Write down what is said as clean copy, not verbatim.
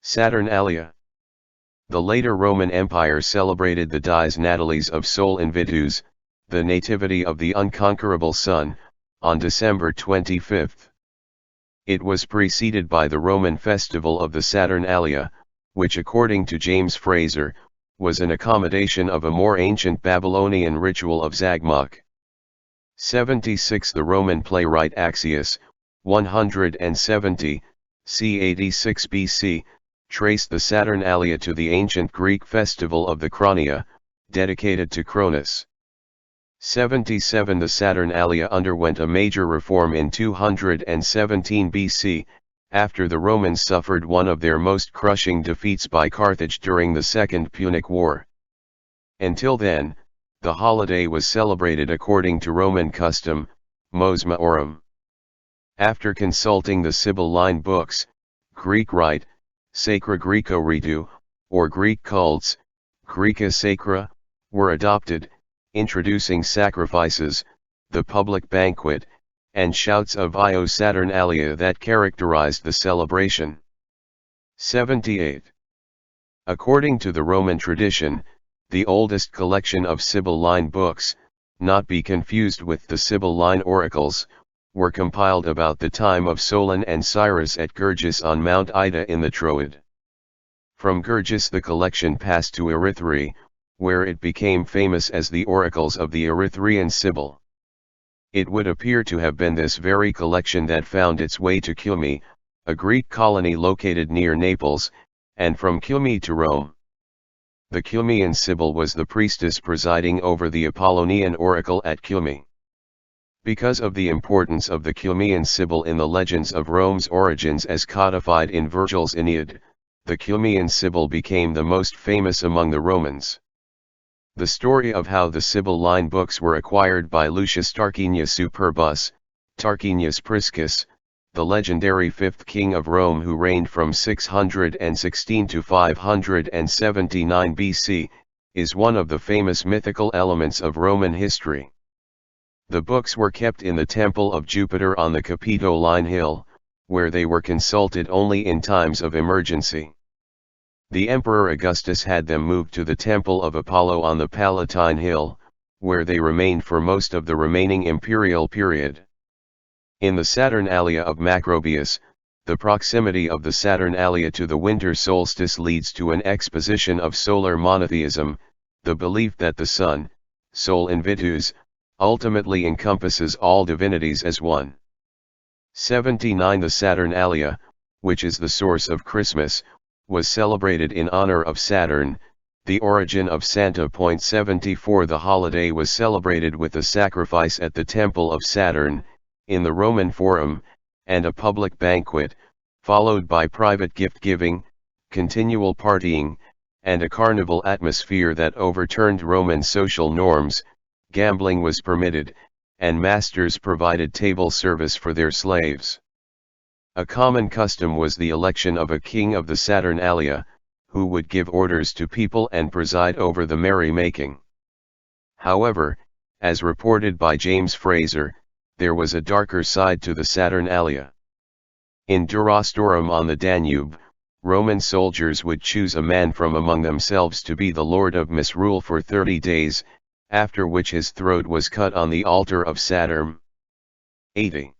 Saturnalia. The later Roman Empire celebrated the dies natalis of Sol Invictus, the nativity of the unconquerable sun, on December 25. It was preceded by the Roman festival of the Saturnalia, which according to James Fraser, was an accommodation of a more ancient Babylonian ritual of Zagmuk. 76 The Roman playwright Axius, 170, c. 86 BC, traced the Saturnalia to the ancient Greek festival of the Chronia, dedicated to Cronus. 77 The Saturnalia underwent a major reform in 217 BC, after the Romans suffered one of their most crushing defeats by Carthage during the Second Punic War. Until then, the holiday was celebrated according to Roman custom, Mos Maiorum. After consulting the Sibylline books, Greek rite, Sacra Greco Ritu, or Greek cults, Graeca Sacra, were adopted, introducing sacrifices, the public banquet, and shouts of Io Saturnalia that characterized the celebration. 78. According to the Roman tradition, the oldest collection of Sibylline books, not be confused with the Sibylline oracles, were compiled about the time of Solon and Cyrus at Gergis on Mount Ida in the Troad. From Gergis the collection passed to Erythrae, where it became famous as the Oracles of the Erythraean Sibyl. It would appear to have been this very collection that found its way to Cumae, a Greek colony located near Naples, and from Cumae to Rome. The Cumaean Sibyl was the priestess presiding over the Apollonian oracle at Cumae. Because of the importance of the Cumaean Sibyl in the legends of Rome's origins as codified in Virgil's Aeneid, the Cumaean Sibyl became the most famous among the Romans. The story of how the Sibylline books were acquired by Lucius Tarquinius Superbus, Tarquinius Priscus, the legendary fifth king of Rome who reigned from 616 to 579 BC, is one of the famous mythical elements of Roman history. The books were kept in the Temple of Jupiter on the Capitoline Hill, where they were consulted only in times of emergency. The Emperor Augustus had them moved to the Temple of Apollo on the Palatine Hill, where they remained for most of the remaining imperial period. In the Saturnalia of Macrobius, the proximity of the Saturnalia to the winter solstice leads to an exposition of solar monotheism, the belief that the sun, Sol Invictus, ultimately encompasses all divinities as one. 79 The Saturnalia, which is the source of Christmas, was celebrated in honor of Saturn, the origin of Santa. 74 The holiday was celebrated with a sacrifice at the Temple of Saturn, in the Roman Forum, and a public banquet, followed by private gift-giving, continual partying, and a carnival atmosphere that overturned Roman social norms. Gambling was permitted, and masters provided table service for their slaves. A common custom was the election of a king of the Saturnalia, who would give orders to people and preside over the merry-making. However, as reported by James Fraser, there was a darker side to the Saturnalia. In Durostorum on the Danube, Roman soldiers would choose a man from among themselves to be the lord of misrule for 30 days, after which his throat was cut on the altar of Saturn. 80.